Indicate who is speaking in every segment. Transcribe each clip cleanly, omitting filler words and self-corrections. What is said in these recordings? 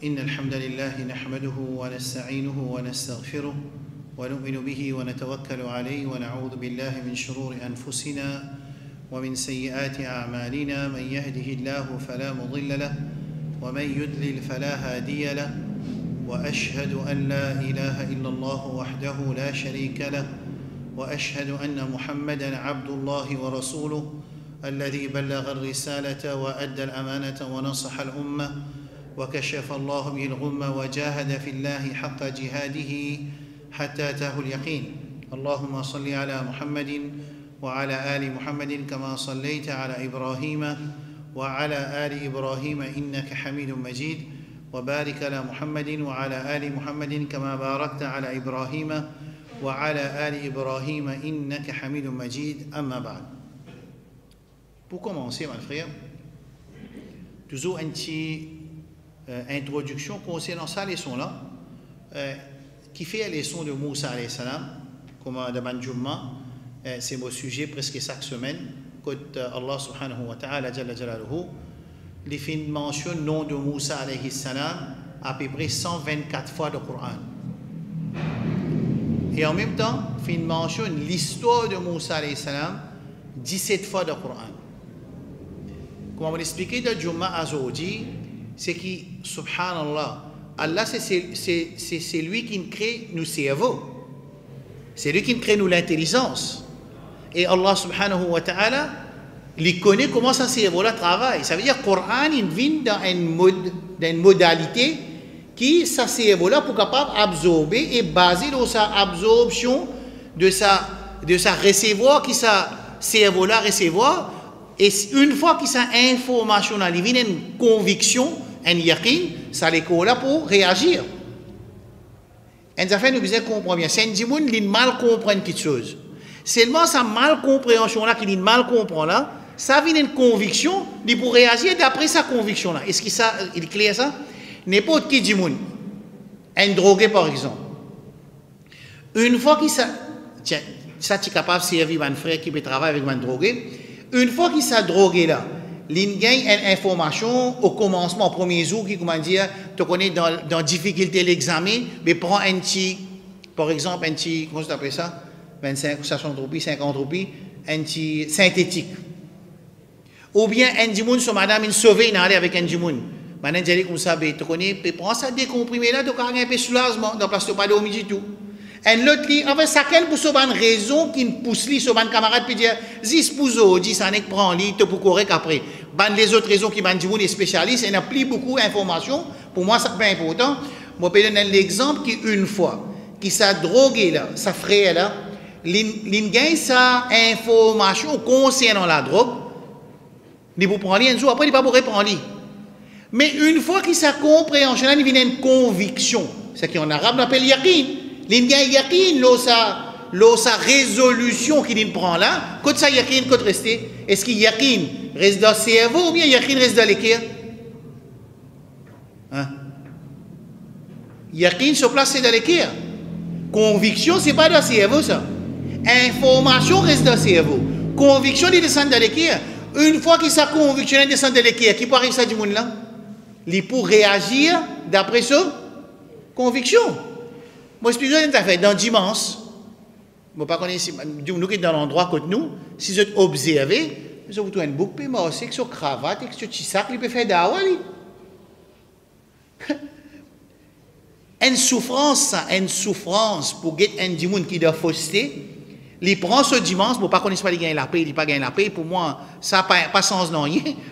Speaker 1: إن الحمد لله نحمده ونستعينه ونستغفره ونؤمن به ونتوكل عليه ونعوذ بالله من شرور أنفسنا ومن سيئات أعمالنا من يهده الله فلا مضل له ومن يضلل فلا هادي له وأشهد أن لا إله إلا الله وحده لا شريك له وأشهد أن محمدًا عبد الله ورسوله الذي بلغ الرسالة وأدى الأمانة ونصح الأمة وكشف الله به الغمة وجاهد في الله حق جهاده حتى أتاه اليقين. اللهم صل على محمد وعلى آل محمد كما صليت على إبراهيم وعلى آل إبراهيم إنك حميد مجيد وبارك على محمد وعلى آل محمد كما باركت على إبراهيم وعلى آل إبراهيم إنك حميد مجيد. أما بعد. Pour commencer, mes frères, toujours une petite introduction concernant sa leçon-là, qui fait la leçon de Moussa alayhi salam, comme de Banjouma, c'est mon sujet presque chaque semaine, quand Allah subhanahu wa ta'ala, jalla jalaluhu, les fins mentionne le nom de Moussa alayhi salam à peu près 124 fois dans le Coran. Et en même temps, fin mentionne l'histoire de Moussa alayhi salam 17 fois dans le Coran. Comme on l'expliquait dans Jumma aujourd'hui, c'est que, subhanallah, Allah c'est lui qui crée nos cerveaux. C'est lui qui crée nous l'intelligence. Et Allah subhanahu wa ta'ala, il connaît comment ce cerveau-là travaille. Ça veut dire que le Coran, il vient dans une modalité qui, ce cerveau-là, pour capable absorber et baser dans sa absorption de sa recevoir, qui sa cerveau-là recevoir. Et une fois qu'il y a une information, il vient une conviction, un yaqin, ça les colle pour réagir. Et ça fait nous besoin comprendre bien. C'est un dimoun qui mal comprendre quelque chose. Seulement sa mal compréhension là, qui mal comprend là, ça vient une conviction, il pour réagir d'après sa conviction là. Est-ce que ça, il est clair ça? N'importe qui dimoun, un drogué par exemple. Une fois qu'il ça, tiens, ça tu es capable de servir un frère qui peut travailler avec un drogué. Une fois qu'il s'est drogué là, il gagne une information au commencement, au premier jour, qui, comment dire, tu connais dans difficulté l'examen, mais prends un petit, par exemple, un petit, comment tu appelles ça? 25, 60 roupies, 50 roupies, un petit synthétique. Ou bien un dimoun, sur madame, il sauve, il allait avec un dimoun. Madame, dit comme ça, tu connais, prends ça décomprimé là, tu as un peu soulagement, dans place de pas dormir du tout. Et l'autre, en fait, ça quelle pour une raison qui pousse lui, sur un camarade, puis dire, 10 pouzo, 10 années que prend lui, tu peux correct après. Les autres raisons qui m'ont dit, vous, les spécialistes, il n'y a plus beaucoup d'informations. Pour moi, ça c'est important. Je vais donner l'exemple qu'une fois, qui s'est drogué là, sa frère là, il gagne sa information concernant la drogue, il vous prend un jour, après il ne va pas vous répondre. Mais une fois qu'il s'est compréhension, il vient une conviction. C'est qu'en arabe, on appelle yaqin. Il y a yaqin, sa résolution qu'il prend là, quand ça yaqin, quand rester, est-ce qu'il yaqin reste dans le cerveau ou bien yaqin reste dans l'équerre? Hein? Yaqin se place dans l'équerre. Conviction, ce n'est pas dans le cerveau ça. Information reste dans le cerveau. Conviction, il descend dans l'équerre. Une fois qu'il sa conviction descend dans l'équerre, qui peut arriver ça du monde là? Il peut réagir d'après sa conviction. Moi, je explique une affaire. Dans dimanche, je ne sais pas si nous sommes dans l'endroit côté nous, si vous observez, vous avez une boucle, puis moi, c'est que sur cravate, et que sur tissac, il peut faire d'awa. Une souffrance pour get un dimanche qui doit fausseté, il prend ce dimanche, je ne sais pas si il gagne la paix, il n'a pas gagné la paix, pour moi, ça n'a pas sens dans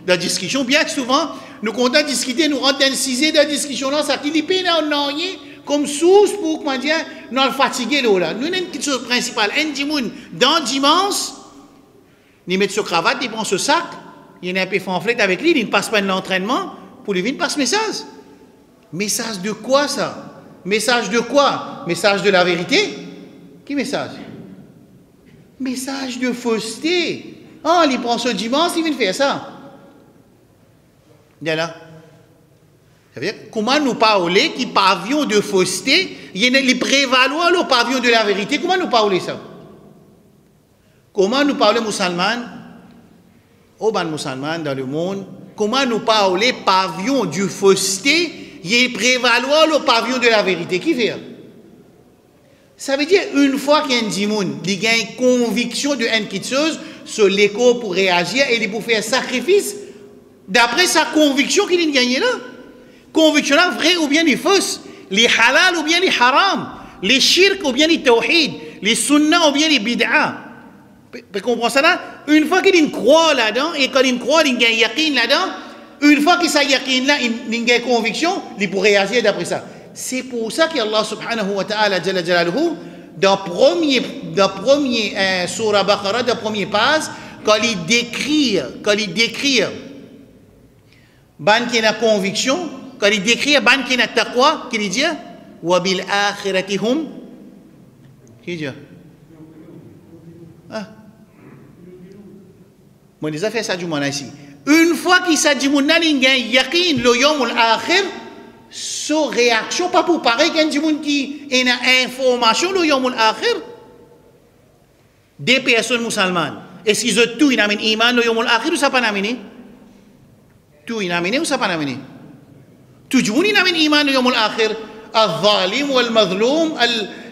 Speaker 1: la discussion. Bien que souvent, nous comptons discuter, nous rentrons dans le sujet de la discussion, ça qui n'est pas dans comme source pour, comment dire, nous fatiguer là. Nous avons une chose principale. Un dimoun, dans dimanche, il met ce cravate, il prend ce sac, il est un peu fanflette avec lui, il ne passe pas de l'entraînement, pour lui venir passer message. Message de quoi ça? Message de quoi? Message de la vérité? Qui message? Message de fausseté. Oh, il prend ce dimanche, il vient faire ça. Bien là. Ça veut dire, comment nous parler qui pavillon de fausseté, il prévaloir le pavillon de la vérité, comment nous parler ça? Comment nous parler musulman, au ban musulman dans le monde, comment nous parler pavillon du fausseté, il prévaloir le pavillon de la vérité. Qui fait? Ça veut dire, une fois qu'il y a un dimoun, il y a une conviction de une petite chose, sur l'écho pour réagir et il pour faire un sacrifice, d'après sa conviction qu'il a gagné là. Conviction là, vrai ou bien les fausses, les halal ou bien les haram, les shirk ou bien les tawhid, les sunnah ou bien les bid'a. Vous comprenez ça là? Une fois qu'il croit là-dedans, et quand il croit, il a un yaqin là-dedans, une fois qu'il a un yaqin là, il a une conviction, il peut réagir d'après ça. C'est pour ça qu'Allah subhanahu wa ta'ala, dans premier surah Baqarah, dans premier page, quand il décrit, ban qui a conviction, quand il décrit ban qui a taqwa, qu'il dit, wa bil akhirati hum, qu'il dit, ah, moi déjà fait ça du monde ici. Une fois qu'il s'agit de il y a yaqin, le yawm al-akhir, so réaction, pas pour pareil qu'un monde qui a une information, le yawm al-akhir, des personnes musulmanes. Est-ce qu'ils ont tout, ils ont un iman, le yawm al-akhir, ou ça pas amené? Tout, ils ont amené, ou ça pas amené? Tout le monde, ils ont un iman, le yawm al-akhir. Al-zalim ou al-mazloum,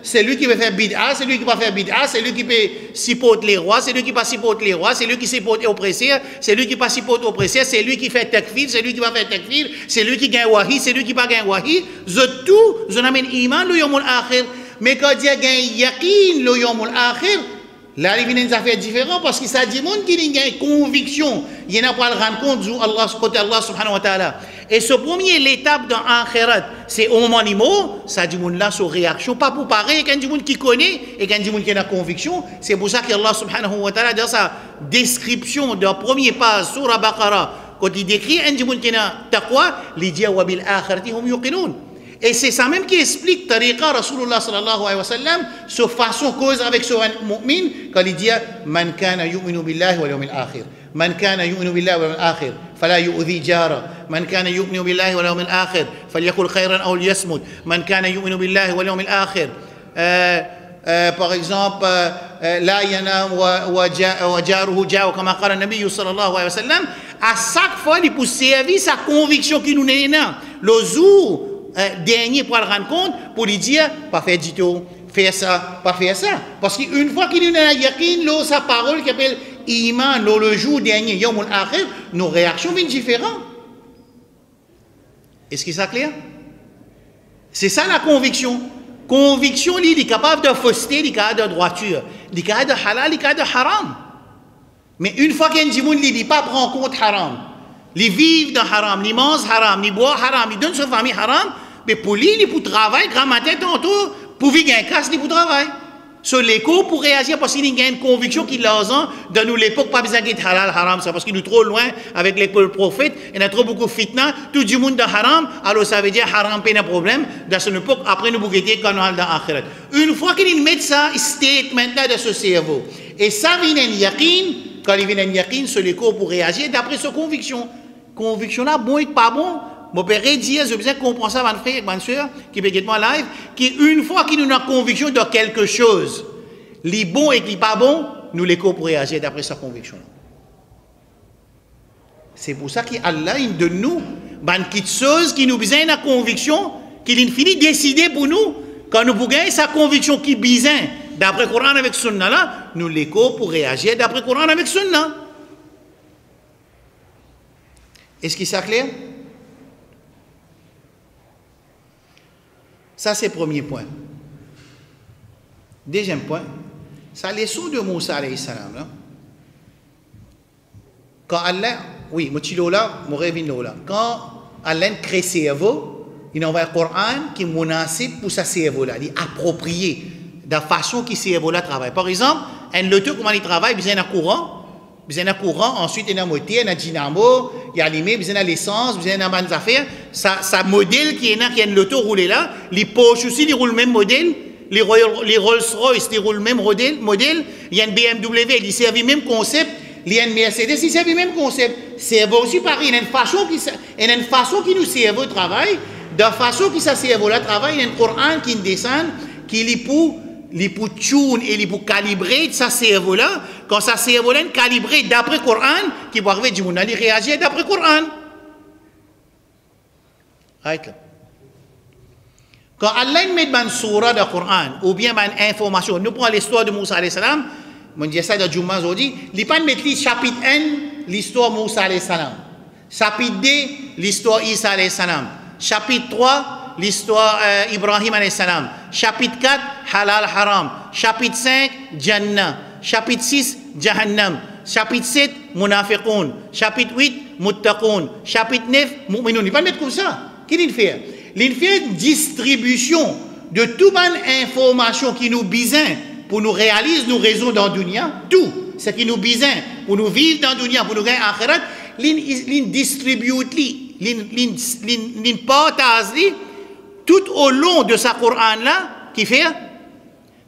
Speaker 1: c'est lui qui veut faire bid'a, c'est lui qui va faire bid'a, c'est lui qui peut supporter les rois, c'est lui qui va supporter les rois, c'est lui qui supporte les oppresseurs, c'est lui qui va supporter les oppresseurs, c'est lui qui fait takfir, c'est lui qui va faire takfir, c'est lui qui gagne wahi, c'est lui qui va gagner wahi. Tout, je n'amène iman le yawm al-akhir. Mais quand il y a gagne yaqin le yawm al-akhir, là il vient des affaires différentes parce qu'il s'agit de monde qui a une conviction, il n'a pas le rendre compte de Allah, côté Allah subhanahu wa ta'ala. Et ce premier, l'étape dans l'akhirat, c'est au moment du mot, ça dit monde là sur réaction, pas pour pareil, qu'un monde qui connaît et qu'un monde qui a la conviction. C'est pour ça qu'Allah subhanahu wa ta'ala, dans sa description d'un premier pas sur la Baqarah, quand il décrit un monde qui a taqwa, il dit wa bil akhirati hum yuqinun. Et c'est ça même qui explique tariqa Rasulullah sallallahu alayhi wa sallam, sur façon cause avec ce mu'min, quand il dit man kana yu'minu billahi wal yawmil akhir. من كان يؤمن بالله واليوم الآخر فلا يؤذي جاره من كان يؤمن بالله واليوم الآخر فليقل خيرا أو ليصمت من كان يؤمن بالله واليوم الآخر par exemple لا ينام وجاره جاء كما قال النبي صلى الله عليه وسلم. À chaque fois il peut servir sa conviction qui nous est là le jour dernier pour le rendre compte pour lui dire pas faire du tout faire ça pas faire ça parce qu'une fois qu'il nous a yaqin sa parole qui appelle iman, le jour dernier, yawm al-akhir, nos réactions sont différentes. Est-ce que c'est clair? C'est ça la conviction. Conviction, il est capable de fausseté, il est capable de droiture, il est capable de halal, il est capable de haram. Mais une fois qu'un djimoun, il ne dit pas prendre en compte haram, il vit dans haram, il mange haram, il boit haram, il donne sa famille haram, mais pour lui, il pour travailler, grand matin, tantôt, pour vivre un casse, il pour travailler. Sur l'écho pour réagir parce qu'il y a une conviction qu'il a dans nous l'époque pas besoin d'être halal haram ça parce qu'il est trop loin avec les prophètes il y a trop beaucoup de fitna tout le monde dans haram alors ça veut dire haram pas de problème dans cette époque après nous bouqueter quand on est dans akhirat une fois qu'il met ça statement là dans ce cerveau et ça vient un yaqin quand il vient un yaqin sur l'écho pour réagir d'après sa conviction là bon et pas bon. Mon père dit, je besoin comprendre ça, mon frère, ma soeur, qui peut être moi live, qu'une fois qu'il nous a conviction de quelque chose, les bons et les pas bons, nous les pour réagir d'après sa conviction. C'est pour ça qu'Allah donne nous une petite chose qui nous besoin de la conviction, qu'il finit décider pour nous, quand nous pouvons sa conviction qui besoin d'après le Coran avec Sunna là, nous les pour réagir d'après le Coran avec Sunna. Est-ce que c'est clair? Ça, c'est le premier point. Deuxième point, c'est la leçon de Moussa alayhi salam. Quand Allah, oui, quand Allah crée ses cerveau, il envoie le Coran qui est munasib pour sa cerveau-là, il est approprié de la façon que ce cerveau-là travaille. Par exemple, un loto, comment il travaille, il y a un courant, ensuite il y a un moteur, il y a un dynamo, il y a allumé, il y a l'essence, il y a une affaire. Ça modèle qui est là, qui a une loto roulé là, les Porsche aussi, ils roulent le même modèle, les Rolls-Royce, ils roulent le même modèle, il y a une BMW, ils servent le même concept, il y a une Mercedes, ils servent le même concept. Cerveau aussi pareil, il y a une façon qui nous cerveau travaille, de la façon que ça cerveau là travaille, il y a un Coran qui descend, qui est pour tune et les pour calibrer sa cerveau là, quand sa cerveau là est calibré d'après le Coran, qui va arriver du monde, il réagit d'après le Coran. Quand Allah met une surah de Coran, ou bien une information, nous prenons l'histoire de Moussa alayhi salam, je dis ça dans Jumma aujourd'hui, il pas mettre chapitre 1, l'histoire de Moussa alayhi salam. Chapitre 2, l'histoire d'Isa alayhi salam. Chapitre 3, l'histoire Ibrahim alayhi salam. Chapitre 4, halal haram. Chapitre 5, Jannah. Chapitre 6, Jahannam. Chapitre 7, Munafiqun. Chapitre 8, Muttaqun. Chapitre 9, Mu'minun. Il ne va pas mettre comme ça. Qu'est-ce qu'il fait? Il fait une distribution de toute information qui nous besoin pour nous réaliser nos raisons dans le dunya. Tout ce qui nous besoin pour nous vivre dans le dunya, pour nous gagner akhirat, il distribue, il partage tout au long de sa Coran là, qui fait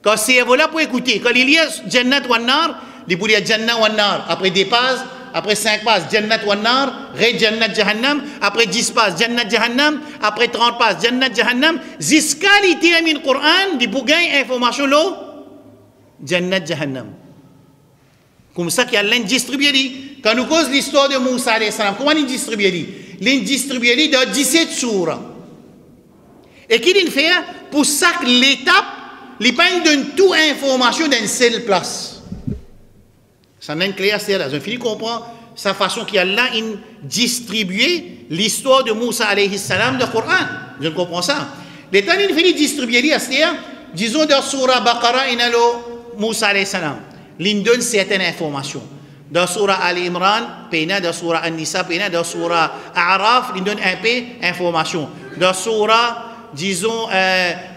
Speaker 1: quand c'est voilà pour écouter. Quand il y a Jannat wa Nar, il peut dire Jannat wa Nar. Après des pages, après 5 pages, Jannat wa Nar, Jannat Jahannam, après 10 pages, Jannat Jahannam, après 30 pages, Jannat Jahannam, jusqu'à il termine le Coran, il peut gagner information là, Jannat Jahannam. Comme ça qu'il y a l'indistribué. Quand nous cause l'histoire de Moussa alayhi salam, comment il distribue? Il distribue dans 17 sourates. Et qu'il fait pour chaque étape, il donne toute information dans une seule place. Ça n'est clair, c'est là. Je finis de comprendre sa façon qu'il y a là, il distribue l'histoire de Moussa alayhi salam de Coran. Je comprends ça. L'état, il finit de distribuer, c'est-à-dire, disons dans Surah Baqarah, il y a Moussa alayhi salam. Il donne certaines informations. Dans Surah Al-Imran, dans Surah An-Nisa, dans Surah A'raf, il donne un peu d'informations. Dans Surah, disons,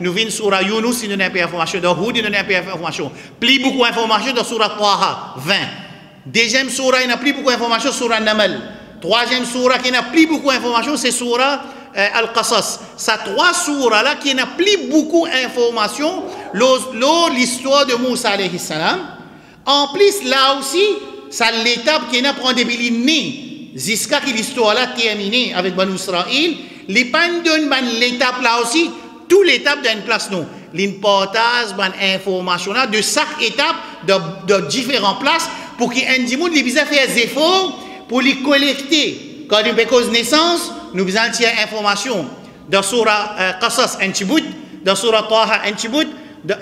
Speaker 1: nous venons Surah Yunus, il donne un peu d'informations. Dans Hud, il donne un peu d'informations. Plus beaucoup d'informations dans Surah Taha, 20. Deuxième Surah, il n'a plus beaucoup d'informations, Surah Namal. Troisième Surah, qui n'a plus beaucoup d'informations, c'est Surah Al-Qasas. Ces 3 surahs-là, qui n'a plus beaucoup d'informations, l'histoire de Moussa alayhi salam. En plus, là aussi, c'est l'étape qui n'a pas de né jusqu'à que l'histoire là terminée avec Banu Israël. Les pannes donnent l'étape là aussi, toute l'étape d'une place non. L'importance de information là de chaque étape de différentes places pour qu'il y ait un monde qui puisse faire des efforts pour les collecter. Quand nous faisons naissance, nous besoin tirer information dans Surah Qasas un Tibut, dans Surah Taha un Tibut.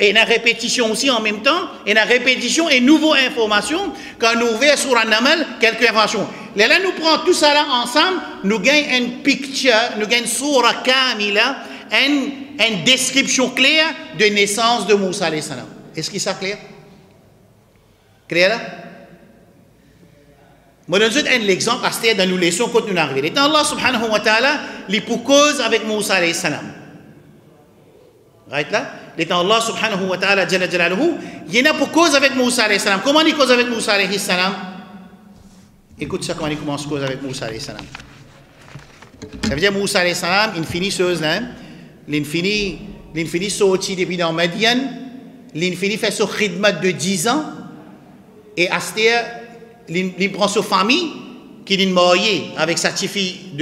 Speaker 1: Et la répétition aussi en même temps, et la répétition et nouvelle information, quand nous ouvrons sur un Namal, quelques informations. Là, nous prenons tout ça là ensemble, nous gagnons une picture, nous gagnons surah kamila, une description claire de naissance de Moussa alayhi salam. Est-ce que ça clair? Clair là? Je donne un exemple, parce que dans nos leçons, quand nous arrivons. Et Allah subhanahu wa ta'ala, il pour cause avec Moussa alayhi salam. Right là? L'étant Allah subhanahu wa ta'ala jalla jalaluhu, il y en a pour cause avec Moussa alayhi salam. Comment il cause avec Moussa alayhi salam? Écoute ça comment il commence cause avec Moussa alayhi salam. Ça veut dire Moussa alayhi salam, il finit chose là, il finit sorti depuis dans Madian, il finit faire son khidmat de 10 ans, et Astéa, il prend sa famille, qui est marié avec sa fille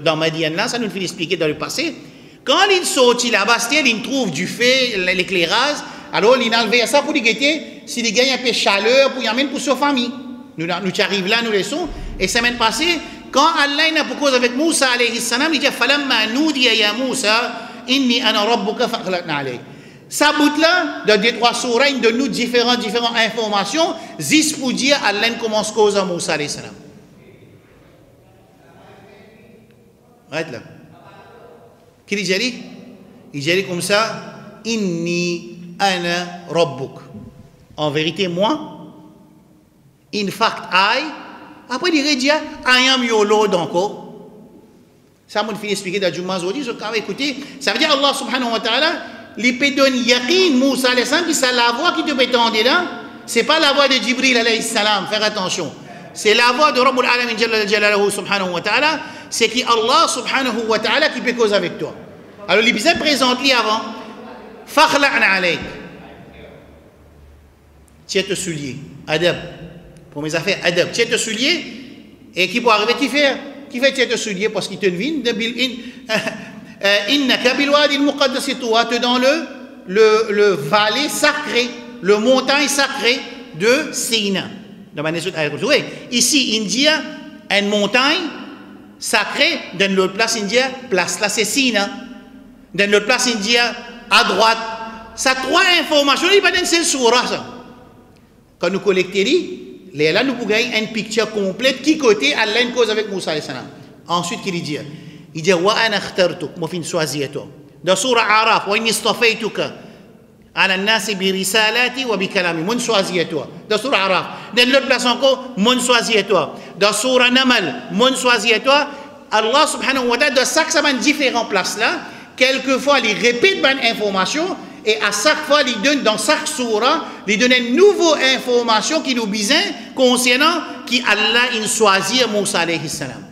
Speaker 1: dans Madian là, ça nous finit expliquer dans le passé. Quand il sortit là-bas, il trouve du feu, l'éclairage, alors il a enlevé ça pour lui guetter, s'il gagne un peu de chaleur, pour y amener pour sa famille. Nous arrivons là, nous laissons. Et semaine passée, quand Allah n'a pas cause avec Moussa alayhi salam, il dit Falamma nudiya ya Moussa, inni ana rabbuka faqlaqna alayk. Ça bout là, dans 2-3 sourates, il donne nous différentes informations, juste pour dire Allah commence cause à Moussa alayhi salam. Arrête là. Qu'est-ce qu'il dit? Il dit comme ça, Inni ana rabbuk. En vérité, moi, in fact, I. Après, il dit, I am your Lord encore. Ça, je vais expliquer dans Jumma aujourd'hui. Je vais écouter. Ça veut dire Allah subhanahu wa ta'ala, il peut donner yaqin, Moussa alayhi salam, puis c'est la voix qui te peut tendre là. Ce n'est pas la voix de Jibril alayhi salam, faire attention. C'est la voix de Rabbul Alamin Jalla Jalaluhu subhanahu wa ta'ala. C'est qui Allah subhanahu wa ta'ala qui peut causer avec toi. Alors, il bien présente-lui avant. Fakhla'na alayk. Tiens te soulier. Adab. Pour mes affaires, adab. Tiens te soulier. Et qui peut arriver, qui fait tiens te soulier parce qu'il te vient. Innaka bil wadi al-muqaddas, toi, dans le vallée sacré, le montagne sacré de Sina. Ici, India, une montagne sacrée, dans l'autre place, India, place là, c'est Sina. Dans l'autre place, il dit à droite. Ça, trois informations, il n'y a pas d'une seule surah, ça. Quand nous collectons, là, nous pouvons gagner une picture complète qui côté Allah une cause avec Moussa alayhi salam. Ensuite, il dit wa ana akhtartuk, moi fin choisi toi. Dans surah Araf, wa inni istafaytuka ala an-nas bi risalati wa bi kalami, moi choisi toi. Dans surah Araf. Dans l'autre place encore, moi choisi toi. Dans surah Namal, moi choisi toi. Allah subhanahu wa ta'ala, dans chaque semaine différentes places là, quelquefois il répète une information. Et à chaque fois, il donne dans chaque surah, il donne une nouvelle information qui nous besoin concernant qui Allah il choisit Moussa alayhi salam.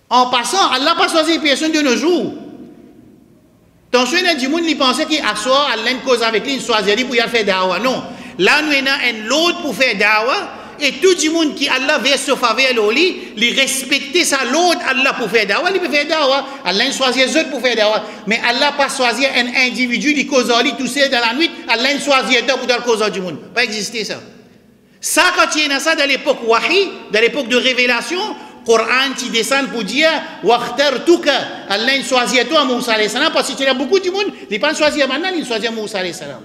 Speaker 1: En passant, Allah n'a pas choisi personne de nos jours. Dans ce cas, du monde, il pensait qu'il a soir, Allah une cause avec lui, il choisit pour y faire da'wah. Non. Là, nous avons un autre pour faire da'wah. Et tout le monde qui Allah veut se faveur au lit, il respecter ça, l'autre Allah pour faire da'wah, il peut faire da'wah. Allah choisit les autres pour faire da'wah. Mais Allah n'a pas choisi un individu qui cause au lit tout seul dans la nuit, Allah choisit un pour dans le cause du monde. Pas exister ça. Ça, quand il y a ça dans l'époque wahi, dans l'époque de révélation, Coran qui descend pour dire waqtartuka, Allah choisit toi Moussa alayhi salam, parce que il y a beaucoup de monde, il pas choisir maintenant, il choisit Moussa alayhi salam.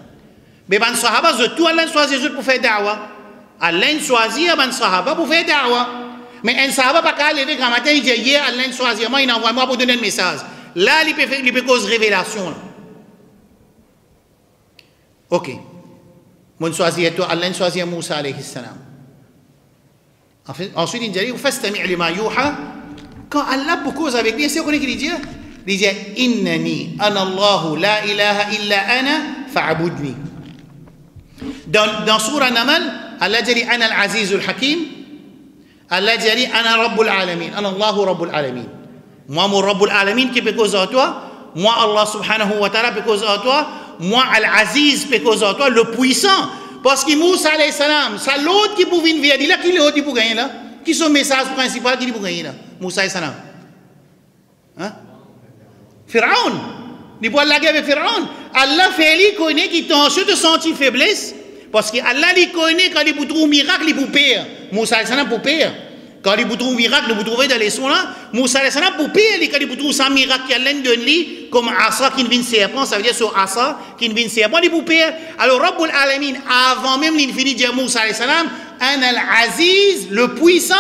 Speaker 1: Mais ban sahaba tout Allah choisit les autres pour faire da'wah. Allah choisit un sahaba pour faire da'wah. Mais un sahaba pas qu'à lever grand matin, il dit hier Allah choisit moi, il envoie moi pour donner un message. Là, il peut cause révélation. Ok. Mon choisit toi, Allah choisit Moussa alayhi salam. Ensuite, il dit fastami' lima yuha. Quand Allah pour cause avec lui, c'est qu'on qu'il dit innani ana Allah la ilaha illa ana fa'budni. Dans surah Namal, Allah dit ana al-aziz al-hakim. Allah dit ana rabbul alamin, ana Allahu rabbul alamin. Moi mon rabbul alamin qui peut cause à toi, moi Allah subhanahu wa ta'ala peut cause à toi, moi al-aziz peut cause à toi, le puissant. Parce que Moussa alayhi salam, c'est l'autre qui pouvait venir dire là, qui l'autre qui peut gagner là, qui est son message principal qui peut gagner là, Moussa alayhi salam. Hein? Pharaon, il peut la guerre avec Pharaon. Allah fait lui connaît qui tension de sentir faiblesse. Parce que Allah lui connaît quand il peut trouver un miracle, il peut perdre. Moussa alayhi salam peut perdre. Quand il peut trouver un miracle, il peut trouver dans les sons là. Moussa alayhi salam peut perdre. Quand il peut trouver un miracle qui Allah donne lui, comme Asa qui vient serpent, ça veut dire sur Asa qui vient serpent, il peut perdre. Alors Rabbul Alamin, avant même l'infini de Moussa alayhi salam, un al-Aziz, le puissant,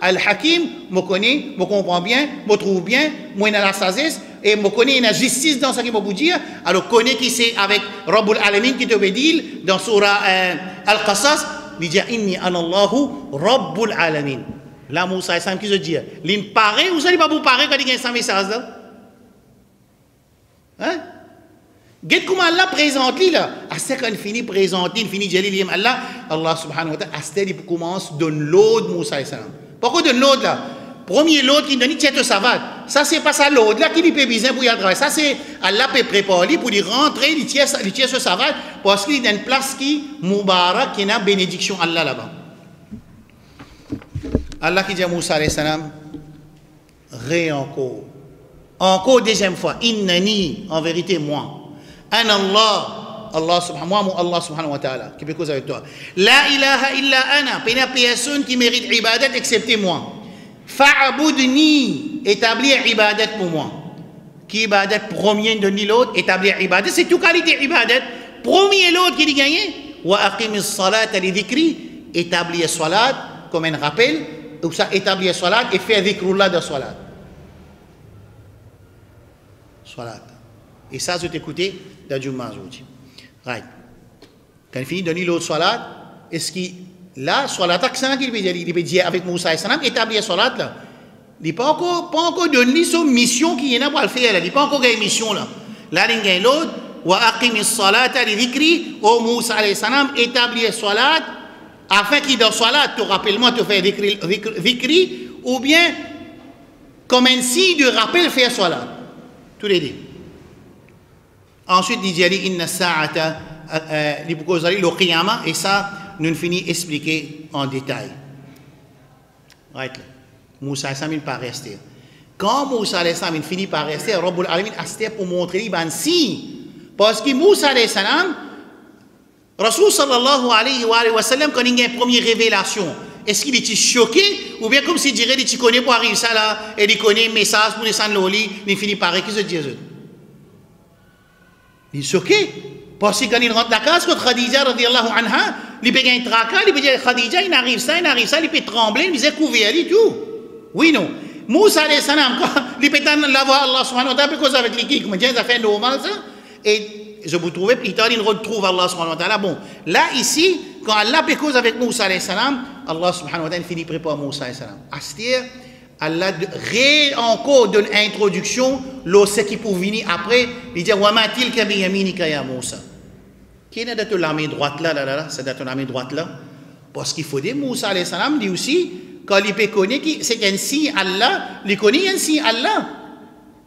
Speaker 1: al-Hakim, me connaît, me comprend bien, me trouve bien, moi il a la sagesse. Et me connaît une justice dans ce qu'il m'a dire. Alors connaît qui c'est avec Rabbul Alamin qui te veut dire dans surah Al-Qasas, il dit inni ana Allahu Rabbul Alamin. Là Moussa Islam qui se dit, il paraît ou ça il pas vous paraît quand il y a un message là. Hein? Qu'est-ce comment Allah présente lui là? À ce qu'on finit présenter, il finit dire Allah, Allah subhanahu wa ta'ala, à ce qu'il commence de l'autre Moussa Islam. Pourquoi de l'autre là? Premier l'autre qui donne tiens ça va. Ça c'est pas ça l'autre là qui lui peut besoin pour y travailler. Ça c'est Allah peut préparer pour lui rentrer, il tient ce savate parce qu'il y a une place qui Moubarak qui a bénédiction Allah là-bas. Allah qui dit à Moussa alayhi salam encore deuxième fois innani en vérité moi an Allah subhanahu wa ta'ala qui peut causer avec toi la ilaha illa ana pas personne qui mérite ibadat excepté moi. Fa'budni, établir ibadat pour moi. Qui ibadat premier de ni l'autre, établir ibadat, c'est tout qualité ibadat. Premier l'autre qui dit gagner, wa aqimis salat li dhikri, établir salat comme un rappel, ou ça établir salat et faire dhikrullah de salat. Salat. Et ça, je t'écoutais dans Jumma aujourd'hui. Right. Quand il finit de ni l'autre salat, est-ce qu'il là, salat qu'il veut dire avec Moussa et Salam, établir salat là. Il n'est pas encore donné son mission qui est là pour le faire. Il n'est pas encore gagné mission là. Là, il y a l'autre. Wa aqimis salata li dhikri. O Moussa et Salam, établir salat afin qu'il dans salat, te rappelle-moi, te faire dhikri ou bien comme un signe de rappel faire salat. Tous les deux. Ensuite, il dit inna sa'ata le qiyamah et ça nous finissons expliquer en détail. Right. Moussa Salam pas rester. Quand Moussa Salam finit par rester, Rabbul Alamin a c'était pour montrer un signe. Parce que Moussa Salam, Rasul sallallahu alayhi wa sallam, quand il y a une première révélation, est-ce qu'il était choqué ou bien comme s'il dirait, tu connais pour arriver ça là, et il connaît un message pour descendre le lit, il finit par écrire ce Dieu. Il est choqué. Parce que quand il rentre dans la case, quand Khadija, radiallahu anha, il peut gagner un tracas, il peut dire, Khadija, il arrive ça, il peut trembler, il peut couvrir, il tout. Oui, non. Moussa, alayhi salam, il peut l'avoir Allah subhanahu wa ta'ala, parce que avec l'équipe, comme ça fait normal ça. Et je vous trouvais, plus tard, il retrouve Allah subhanahu wa ta'ala. Bon, là, ici, quand Allah peut cause avec Moussa, alayhi salam, Allah subhanahu wa ta'ala finit préparer Moussa, alayhi salam. C'est-à-dire, Allah encore donne introduction, ce qui peut venir après, il dit, wa ma tilka bi yaminika ya Moussa. Qui est de la main droite là, c'est de la main droite là. Parce qu'il faut dire, Moussa alayhi salam dit aussi, quand il peut connaître, c'est un signe Allah, il connaît un signe Allah.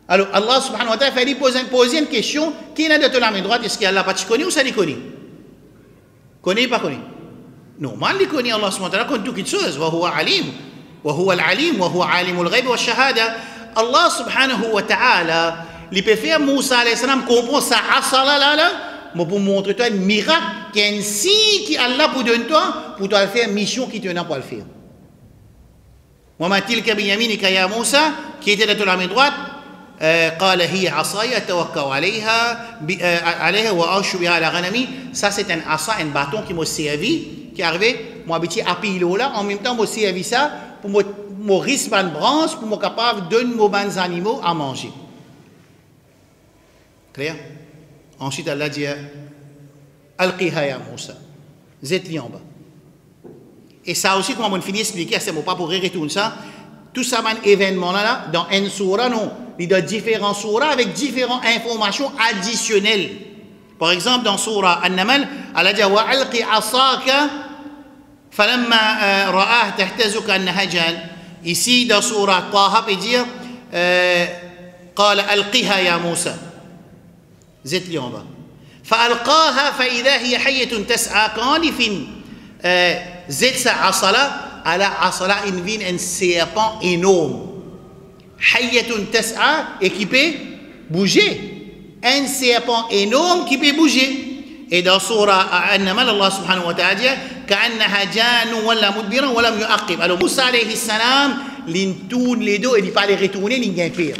Speaker 1: Alors Allah subhanahu wa ta'ala fait poser une question, qui est de la main droite, est-ce qu'Allah pas connaît ou ça il connaît? Connaît ou pas connaît? Normal, il connaît Allah subhanahu wa ta'ala comme toute chose, wa huwa alim. وهو العليم وهو عالم الغيب والشهادة الله سبحانه وتعالى il peut faire Moussa alayhi salam comprendre ça asala là mais pour montrer toi un miracle qu'un signe qui Allah pour donner toi pour toi faire mission qui te n'a pas le faire وما تلك بيمينك يا موسى qui était de la main droite قال هي عصاي أتوكل عليها وأعش بها على غنمي ça c'est un asa un bâton qui m'a servi qui est arrivé moi habitué à pilo là en même temps m'a servi ça pour me risque une branche, pour me capable de donner aux animaux à manger. Clair? Ensuite, Allah dit Al-Qiha ya Moussa. Zet-li en bas. Et ça aussi, comment on finit d'expliquer, c'est pas pour retourner ça. Tout ça, un événement là, dans une sourate, non. Il y a différents sourates avec différentes informations additionnelles. Par exemple, dans sourate An-Namal, Allah dit Wa alqi asaka. فلما رآه تهتز كأنها جان ici dans sourate Taha peut dire قال ألقها يا موسى زيت لي en bas فألقاها فإذا هي حية تسعى quand il finit زيت sa عصلا على عصلا il vient un serpent énorme حية تسعى et qui peut bouger un serpent énorme qui peut bouger. Et dans Surah An-Namal, Allah subhanahu wa ta'ala dit كأنها جان ولا مدبرا ولم يعقب. Alors Moussa alayhi salam, il tourne les dos et il parle retourner, il gagne pire.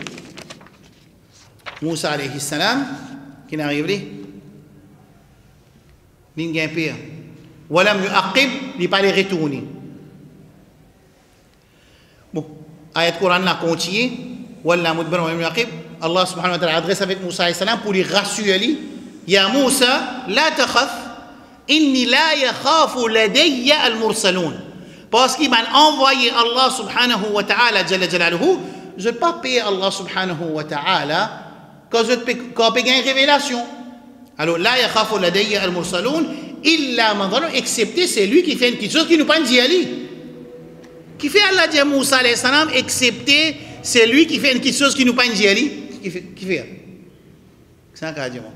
Speaker 1: Moussa alayhi salam, qui n'arrive pas, il gagne pire. ولم يعقب, il parle retourner. Bon, ayat Coran là continue. ولا مدبرا ولم يعقب. Allah subhanahu wa ta'ala adresse avec Moussa alayhi salam pour lui rassurer. يا موسى لا تخف إني لا يخاف لدي المرسلون parce qu'il m'a envoyé Allah subhanahu wa ta'ala jalla jalaluhu je ne peux pas payer Allah subhanahu wa ta'ala quand je peux gagner une révélation alors لا يخاف لدي المرسلون إلا من ظلم excepté c'est lui qui fait une petite chose qui nous pas dit Ali qui fait Allah dit à Moussa alayhi salam excepté c'est lui qui fait une petite chose qui nous pas dit Ali qui fait c'est un cas de moi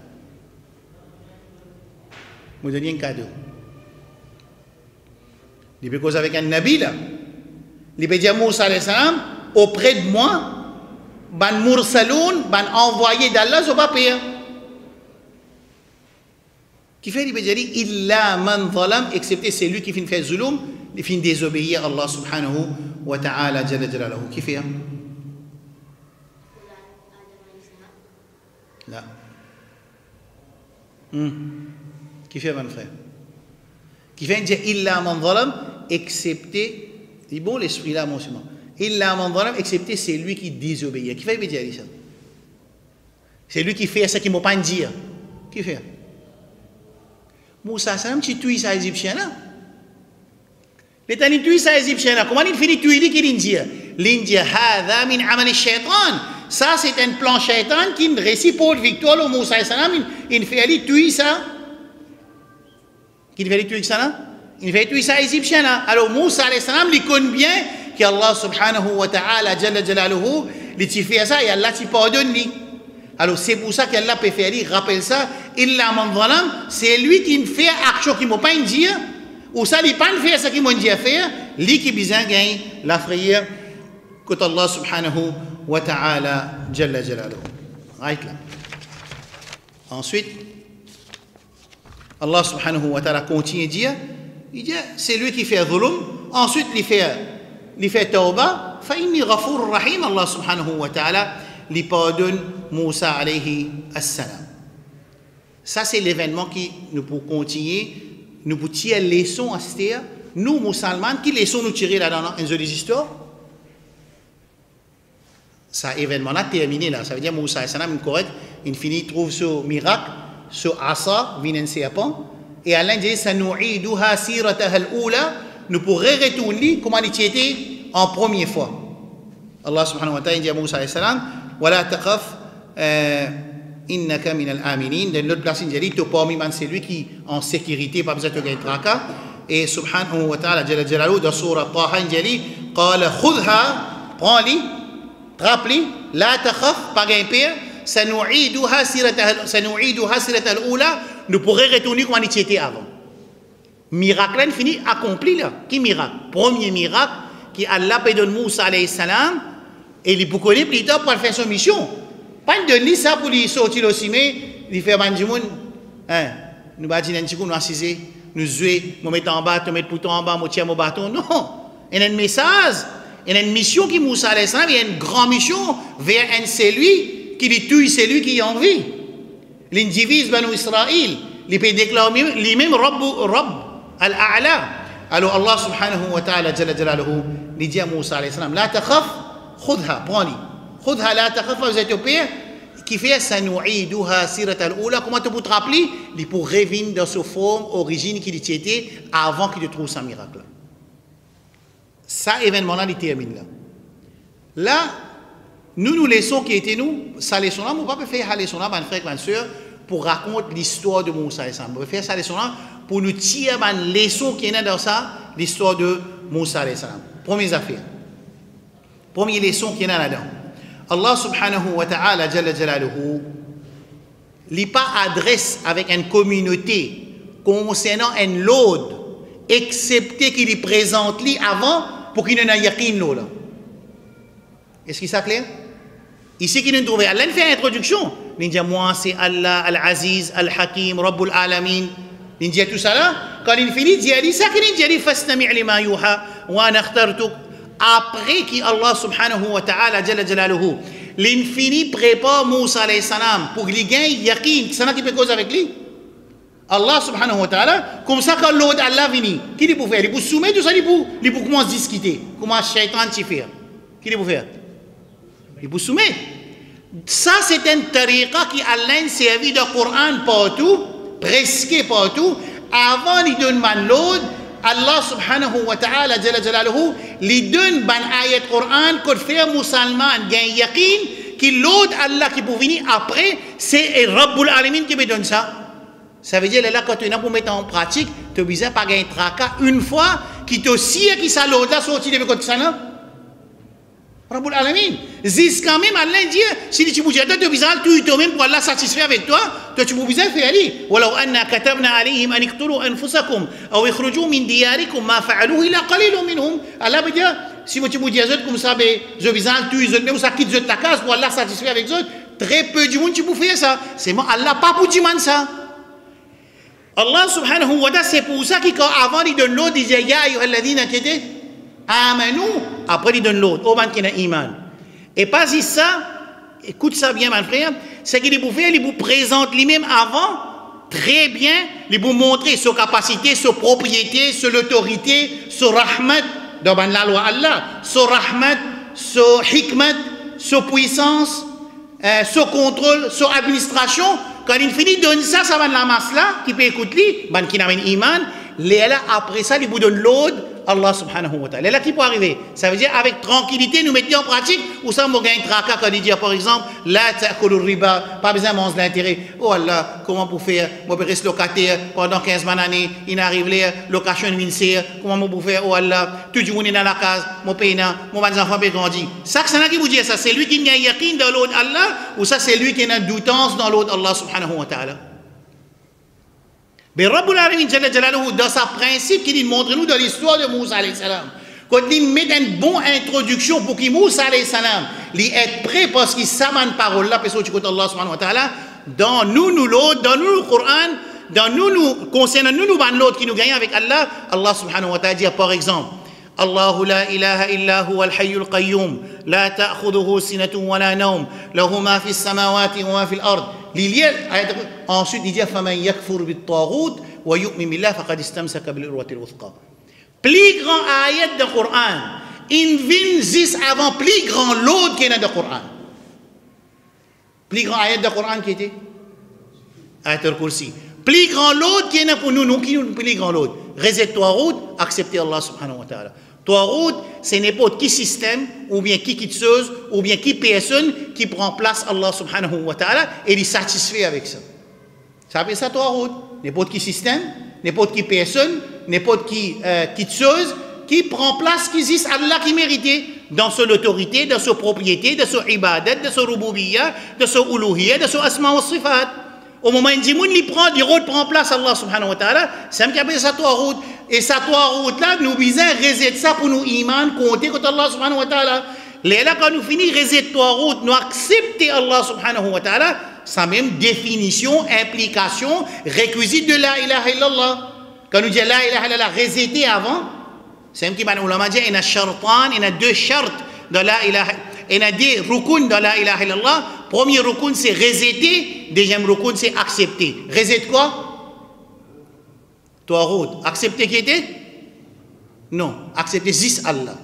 Speaker 1: vous donnez un cadeau. Il peut causer avec un nabi là. Il peut dire Moussa alayhi salam auprès de moi, ban mursaloun, ban envoyé d'Allah, je ne vais pas payer. Qui fait, il peut dire illa man zalam, excepté c'est lui qui finit faire zulum, il finit désobéir à Allah subhanahu wa ta'ala jalla jalaluhu. Qui fait? Là. Qui fait mon frère? Qui fait dire illa man zalam excepté dit bon l'esprit là mon chemin illa man zalam excepté c'est lui qui désobéit. Qui fait dire ça? C'est lui qui fait ce qu'il m'a pas dit. Qui fait? Moussa salam tu tues ça égyptien là. L'état il tue ça égyptien là. Comment il finit tuer lui qui l'Indien? L'Indien hadha min amal ash-shaytan. Ça c'est un plan shaitan qui récit pour victoire au Moussa salam il fait aller tuer ça. Qu'il fait tuer ça là? Il fait tuer ça égyptien là. Alors Moussa alayhi salam il connaît bien qu'Allah subhanahu wa ta'ala jalla jalaluhu il fait ça et Allah t'y pardonne lui. Alors c'est pour ça qu'Allah peut faire il rappelle ça illa man zalam c'est lui qui fait action qui m'a pas dit ou ça il pas fait ça qui m'a dit à faire lui qui besoin gagne la frayeur que Allah subhanahu wa ta'ala jalla jalaluhu. Right là. Ensuite Allah subhanahu wa ta'ala continue à dire, il dit, c'est lui qui fait zulum, ensuite il fait tawba, fa inni ghafur rahim, Allah subhanahu wa ta'ala lui pardonne Moussa alayhi assalam. Ça c'est l'événement qui nous pour continuer, nous pour tirer leçon à cette nous musulmans, qui leçon nous tirer là-dedans dans les histoires. Ça événement là terminé là, ça veut dire Moussa alayhi salam correct, il finit trouve ce miracle, ce asa, vinen serpent, et Allah dit sanu'iduha sirataha al-ula, nous pourrons retourner comme il était en première fois. Allah subhanahu wa ta'ala dit à Moussa alayhi salam wala taqaf innaka min al-aminin. Dans l'autre place il dit tu parmi man c'est lui qui en sécurité, pas besoin de gagner tracas. Et subhanahu wa ta'ala jalla jalaluhu dans sourate Taha il dit qala khudha, prends-li, trappe-li, la taqaf, pas gagner peur, sanu'iduha sirataha al-ula, nous pourrons retourner comme il était avant. Miracle fini accompli là. Qui miracle? Premier miracle qui Allah peut donner Moussa alayhi salam et il peut connaître plus tard pour faire son mission. Pas de donner ça pour lui sortir le cimé, il fait bandimoun, nous bâtir un petit coup, nous assiser, nous jouer, nous mettre en bas, nous mettre pouton en bas, nous tirer mon bâton. Non, il y a un message, il y a une mission qui Moussa alayhi salam, il y a une grande mission vers un celui qui lui tue celui qui en vit. L'indivise Banu Israël, il peut déclarer lui-même Rabb al-A'la. Alors Allah subhanahu wa ta'ala jalla jalaluhu lui dit à Moussa alayhi salam la takhaf khudha, prends-li, khudha la takhaf, vous êtes au pire qui fait sanu'iduha sirat al-ula, comment tu peux te rappeler il pour revenir dans sa forme origine qu'il était avant qu'il trouve ce miracle. Ça événement là il termine là. Là nous laissons qui était nous ça leçon là on pas faire la leçon là mes frères et sœurs pour raconter l'histoire de Moussa alayhi salam. On va faire ça leçon là pour nous tirer une leçon qui est dans ça, l'histoire de Moussa alayhi salam. Première affaire. Première leçon qui est là-dedans. Allah subhanahu wa ta'ala jalla jalaluhu, il pas adresse avec une communauté concernant un lot, excepté qu'il y présente lui avant pour qu'il n'ait yaqin là. Est-ce que ça clair? Ici qu'il nous trouve, Allah fait une introduction. Il dit moi c'est Allah al-Aziz, al-Hakim, Rabbul Alamin. Il dit tout ça là, quand il finit, il dit ça qu'il dit fastami' lima yuha wa ana akhtartuk. Après qu'Allah subhanahu wa ta'ala jalla jalaluhu l'infini prépare Moussa alayhi salam pour qu'il gagne yaqin, c'est ça qui peut causer avec lui. Allah subhanahu wa ta'ala, comme ça quand l'autre Allah vient, qui il peut faire? Il peut soumettre tout ça, il peut commencer à discuter. Comment le shaitan t'y fait? Qui il peut faire? Il peut soumettre. Ça c'est un tariqa qui Allah servi dans le Coran partout, presque partout, avant il donne man l'autre. Allah subhanahu wa ta'ala jalla jalaluhu li donne ban ayat Coran qu'on fait musulman gain yaqin qui l'autre Allah qui peut venir après c'est Rabbul Alamin qui me donne ça. Ça veut dire là quand tu n'as pas mettre en pratique tu as besoin pas gagner tracas une fois qui te sire qui ça l'autre là sorti de côté ça là Rabbul Alamin zis quand même Allah dit si tu bouges tu as besoin tu toi-même pour Allah satisfait avec toi tu peux besoin faire aller ولو أن كتبنا عليهم أن اقتلوا أنفسكم أو يخرجوا من دياركم ما فعلوه إلا قليل منهم. Allah veut dire si vous vous dites comme ça mais je besoin tu mais ça quitte la case pour Allah satisfait avec eux très peu du monde tu peux faire ça c'est moi Allah pas pour dire ça. Allah subhanahu wa ta'ala c'est pour ça qu'il avant il donne l'autre il dit ya ayyuhalladhina amanu, après il donne l'autre au ban qui a iman et pas si ça écoute ça bien mon frère c'est qu'il vous faire il vous présente lui-même avant très bien il vous montrer sa capacité sa propriété sa autorité sa rahmat dans la loi Allah sa rahmat sa hikmat sa puissance sa contrôle sa administration quand il finit donne ça va la masse là qui peut écouter ban qui n'a pas iman là après ça il vous donne l'autre Allah subhanahu wa ta'ala. Là qui peut arriver. Ça veut dire avec tranquillité nous mettons en pratique ou ça me gagne tracas quand il dit par exemple la ta'kulu riba, pas besoin de manger l'intérêt. Oh Allah, comment pour faire? Moi je reste locataire pendant 15 années, il arrive là, location vincière, comment pour faire? Oh Allah, tout le monde est dans la case, mon pays mon enfant peut grandir. Ça c'est qui vous dit ça, c'est lui qui a yaqin dans l'autre Allah ou ça c'est lui qui a une doutance dans l'autre Allah subhanahu wa ta'ala. Mais Rabbul Alamin jalla jalaluhu dans sa principe qu'il montre nous dans l'histoire de Moussa alayhi salam quand il met une bonne introduction pour que Moussa alayhi salam il est prêt parce qu'il s'amène parole là parce que tu côté Allah subhanahu wa ta'ala dans nous l'autre dans nous le Coran dans nous concernant nous ban l'autre qui nous gagne avec Allah Allah subhanahu wa ta'ala dit par exemple الله لا إله إلا هو الحي القيوم لا تأخذه سنة ولا نوم له ما في السماوات وما في الأرض. Ensuite il dit فمن يكفر بالطاغوت ويؤمن بالله فقد استمسك بالعروة الوثقى. Plus grand ayat du Coran. Il vient avant plus grand l'autre qui est dans le Coran. Plus grand ayat du Coran qui était ayat al-Kursi. Plus grand l'autre qui est là pour nous, nous qui nous plus grand l'autre. Réset Taout, accepter Allah subhanahu wa ta'ala. Taout, c'est n'importe qui système, ou bien qui quitteuse, ou bien qui personne qui prend place Allah subhanahu wa ta'ala et il est satisfait avec ça. Ça s'appelle ça Taout. N'importe qui système, n'importe qui personne, n'importe qui quitteuse, qui prend place qui existe Allah qui méritait dans son autorité, dans sa propriété, dans son ibadat, dans son rububiyyah, dans son uluhiyyah, dans son asma wa sifat. Au moment où il prend place Allah subhanahu wa ta'ala, c'est un qui appelle ça Taout. Et ça Taout là, nous visons reset ça pour nous iman, compter contre Allah subhanahu wa ta'ala. Là, quand nous finissons reset Taout, nous accepter Allah subhanahu wa ta'ala, sa même définition, implication, réquisite de la ilaha illallah. Quand nous disons la ilaha illallah, resetter avant, c'est un qui m'a dit, il y a shartan, il y a deux chartes dans la ilaha, il y a des rukuns dans la ilaha illallah. Premier rukun c'est resetter, deuxième rukun c'est accepter. Reset quoi? Taout. Accepter qui était? Non, accepter zis Allah.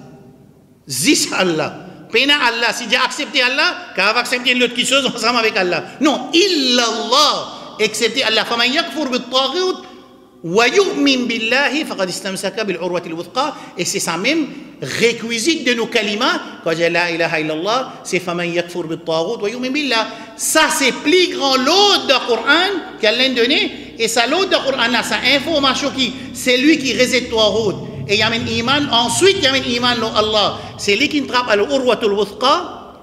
Speaker 1: Zis Allah. Pena Allah, si j'ai accepté Allah, car va accepter l'autre qui chose ensemble avec Allah. Non, illallah, accepter Allah. Faman yakfur bit taghut wa yu'min billahi faqad istamsaka bil urwati al-wuthqa. Et c'est ça même réquisite de nos kalimas. Quand j'ai la ilaha illallah, c'est faman yakfur bit taghut wa yu'min billah. Ça c'est plus grand l'autre du Coran qu'Allah donné. Et ça l'autre du Coran là, ça information qui, c'est lui qui réside taghut. Et il y a un iman, ensuite il y a un iman dans Allah. C'est lui qui trappe à l'urwatul wuthqa.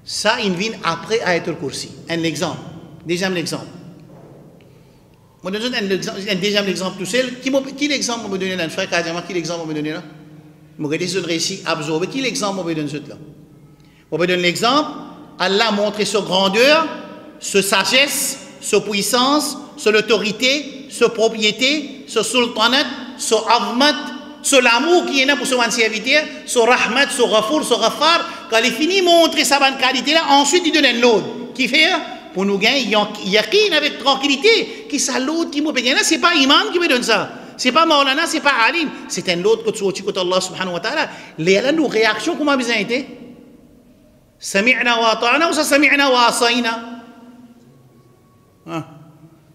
Speaker 1: Ça, il vient après ayatul kursi. Un exemple. Deuxième exemple. Je vais donner un deuxième exemple tout seul. Qui l'exemple me donner là? Frère Kadjama, qui l'exemple me donner là? Je vais donner ici, absorber. Qui l'exemple me donner là? Je vais donner l'exemple. Allah a montré sa grandeur, sa sagesse, sa puissance, son autorité, sa propriété, sa sultanat, son azmat, son amour qui est là pour son serviteur, son rahmat, son ghafour, son ghaffar. Quand il finit de montrer sa bonne qualité là, ensuite il donne l'autre. Qui fait pour nous gagner yaqin avec tranquillité. Qui ça l'autre qui me paye là, c'est pas imam qui me donne ça. C'est pas Maulana, c'est pas Alim. C'est un autre que tu vois côté Allah subhanahu wa ta'ala. Les nos réactions comment besoin été? Sami'na wa ata'na ou ça sami'na wa asayna?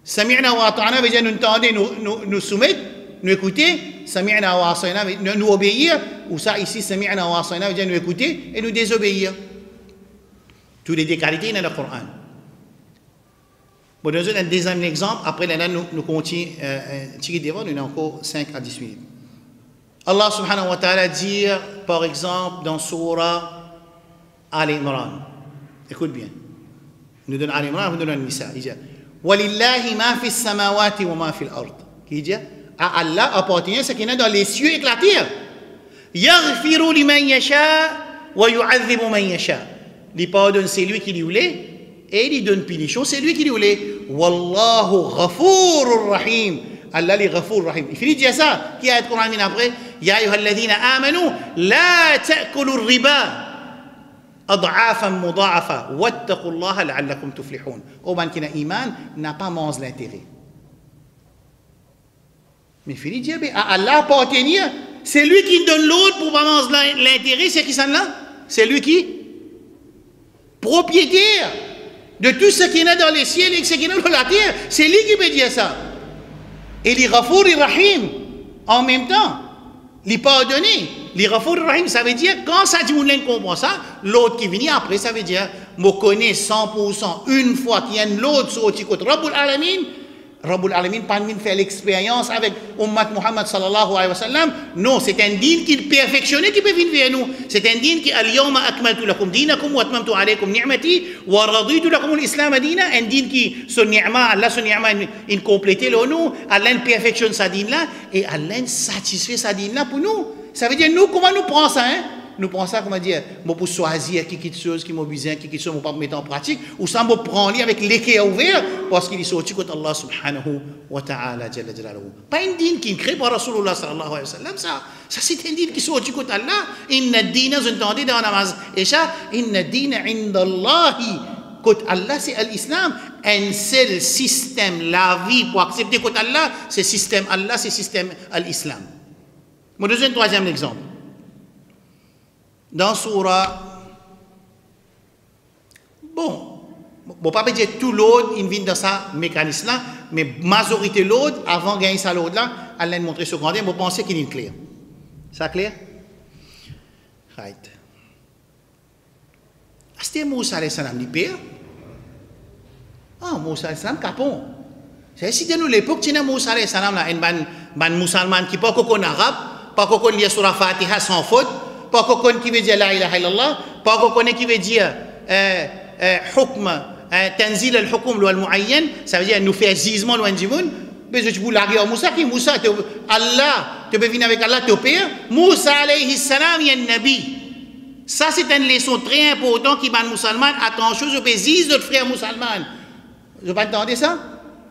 Speaker 1: Sami'na wa ata'na veut dire nous entendre, nous soumettre, nous écouter. Sami'na wa asayna nous obéir. Ou ça ici, sami'na wa asayna veut dire nous écouter et nous désobéir. Tous les deux qualités dans le Coran. Bon, nous donne un deuxième exemple. Après, là, nous continuons. Nous avons encore 5 à 10 minutes. Allah subhanahu wa ta'ala dit, par exemple, dans Surah Al-Imran. Écoute bien. Nous donnons Al-Imran, nous donnons Nisa. Il dit, وَلِلَّهِ مَا فِي السَّمَاوَاتِ وَمَا فِي الْأَرْضِ. Qui dit, à Allah appartient ce qui est dans les cieux et la terre. يَغْفِرُ لِمَنْ يَشَاءُ وَيُعَذِّبُ مَنْ يَشَاءُ. Il pardonne, c'est lui qui lui voulait. Et il donne punition, c'est lui qui lui voulait. Wallahu ghafurur rahim. Allah est ghafur rahim. Il finit de dire ça. Qui a été Coran après? Ya ayyuhalladhina amanu la ta'kulu riba ad'afan mudha'afa wattaqullaha la'allakum tuflihun. Au ban qui n'a iman n'a pas mangé l'intérêt. Mais il finit de dire à Allah appartenir. C'est lui qui donne l'autre pour pas manger l'intérêt. C'est qui ça là? C'est lui qui propriétaire de tout ce qui est dans les ciels et ce qui est dans la terre. C'est lui qui peut dire ça. Et les Ghafour et Rahim, en même temps, les pardonner. Les Ghafour et Rahim, ça veut dire, quand ça dit, on comprend ça, l'autre qui vient après, ça veut dire, je connais 100%, une fois qu'il y a l'autre sur le côté, Rabbul Alamin, Rabbul Alamin, pas de faire l'expérience avec Ummat Muhammad sallallahu alayhi wa sallam. Non, c'est un dîne qui est perfectionné qui peut venir vers nous. C'est un dîne qui al-yawma akmaltu lakum dinakum wa atmamtu alaykum ni'mati wa raditu lakum al-islam dina. Un dîne qui, son ni'ma, Allah son ni'ma, il complète le nous. Allah perfectionne sa dîne là et Allah satisfait sa dîne là pour nous. Ça veut dire, nous, comment nous prenons ça, hein? nous pensons, comment dire, pour choisir qui chose, qui m'a besoin, qui chose, pour mettre en pratique, ou ça me prendre avec l'équerre ouvert, parce qu'il est sorti contre Allah subhanahu wa ta'ala, jalla jalaluhu. Pas un dîne qui crée par Rasulullah sallallahu alayhi wa sallam, ça c'est un dîne qui sorti contre Allah. Inna dîna, vous entendez dans la namaz, et ça, inna dîna inda Allahi, contre Allah, c'est l'islam. Un seul système, la vie pour accepter contre Allah, c'est système Allah, c'est système l'islam. Mon deuxième, troisième exemple. Dans Surah, bon, pas dire tout l'autre, il vient dans ça mécanisme-là, mais majorité l'autre, avant de gagner ça l'autre-là, Allah nous montrer ce grand, vous pensez qu'il est clair. Ça clair? Right. C'était Moussa alayhi salam, il père. Ah, Moussa alayhi salam, capon. C'est si de nous l'époque, tu as Moussa alayhi salam, là, un musulman qui pas qu'on arabe, pas qu'on lit sur la Fatiha sans faute, pas qu'on qui veut dire la ilaha illallah, pas qu'on qui veut dire hukm, tanzil al-hukm al-muayyan, ça veut dire nous faire jugement loin du monde. Mais je vous largue Moussa qui Moussa, Allah, tu peux venir avec Allah, ton père. Moussa alayhi salam, il y a un nabi. Ça, c'est une leçon très importante qui va musulman. Attention, je peux dire notre frère musulman. Je pas entendre ça?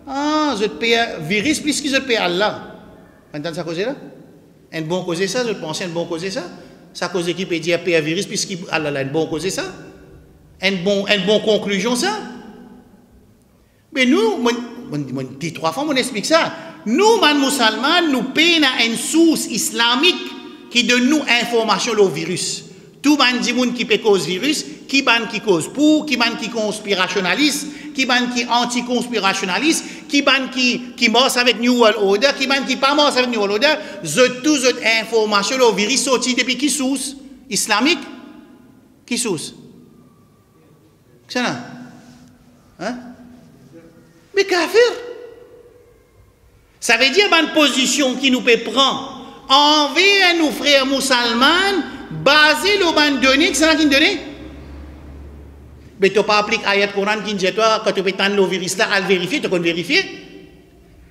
Speaker 1: Ah, je paye virus plus que je paye Allah. Vous entendez ça causer là? Un bon causer ça, je pense un bon causer ça. Ça cause qui peut dire paye virus plus que Allah, un bon causer ça. Un bon conclusion ça. Mais nous, dit trois fois, on explique ça. Nous, man musulman, nous payons une source islamique qui donne nous information sur le virus. Tout le monde qui peut cause virus, qui ban qui cause pour, qui ban qui conspirationnaliste, qui ban qui anti-conspirationnaliste, qui ban qui morse avec New World Order, qui ban qui pas morse avec New World Order, toutes cette information le virus sorti depuis qui source islamique, qui source. C'est ça? Hein? Mais kafir. Ça veut dire une position qui nous peut prendre envers nos frères musulmans basé le ban donné, c'est ça qui donne. Mais tu n'as pas appliqué l'ayat Coran qui dit toi, quand tu peux tendre le virus là, à le vérifier, tu peux vérifier.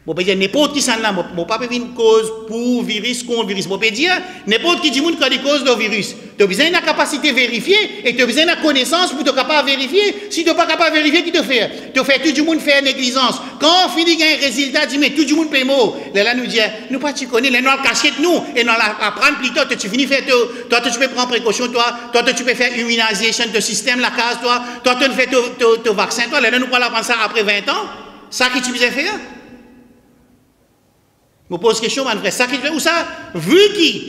Speaker 1: Je peux dire n'importe qui ça là, je ne peux pas faire une cause pour virus contre virus. Je peux dire n'importe qui dit qu'il y a des causes de virus. Tu as besoin de la capacité de vérifier et tu as besoin de la connaissance pour être capable de vérifier. Si tu n'es pas capable de vérifier, qui te fait? Tu fais tout le monde faire négligence. Quand on finit un résultat, tu dis mais tout le monde paye mot. Là, nous dit, nous pas tu connais, nous cachette nous et nous apprendre plutôt. Tu finis faire toi tu peux prendre précaution, toi tu peux faire immunisation de système, la case, toi tu fais ton vaccin, toi. Là, nous pas la ça après 20 ans. Ça que tu veux faire? Je me pose question, mon frère, ça qui fait où ça? Vu qui,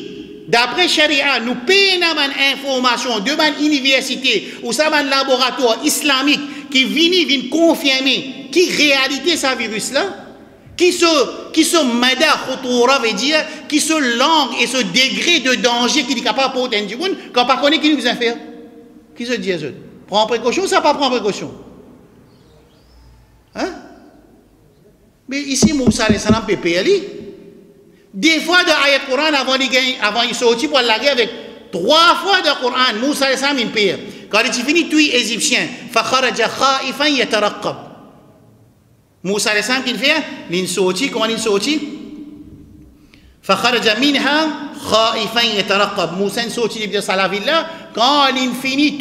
Speaker 1: d'après Sharia, nous payons une information de une université ou ça un laboratoire islamique qui vient confirmer qui réalité ce virus-là, qui se mada khutoura veut dire, qui se langue et ce degré de danger qu'il est capable de porter du monde, quand pas connaît qui nous a fait. Qui se dit à eux? Prends précaution ou ça pas prendre précaution? Hein? Mais ici, Moussa alayhi salam peut payer. Des fois de ayat Coran avant il sortit pour la guerre avec 3 fois de Coran, Moussa alayhi salam il paye. Quand il finit tout égyptien, fakharaja khaifan yatarqab. Moussa alayhi salam qu'il fait, il sortit, comment il sortit? Fakharaja minha khaifan yatarqab. Moussa il sortit de la ville là, quand il finit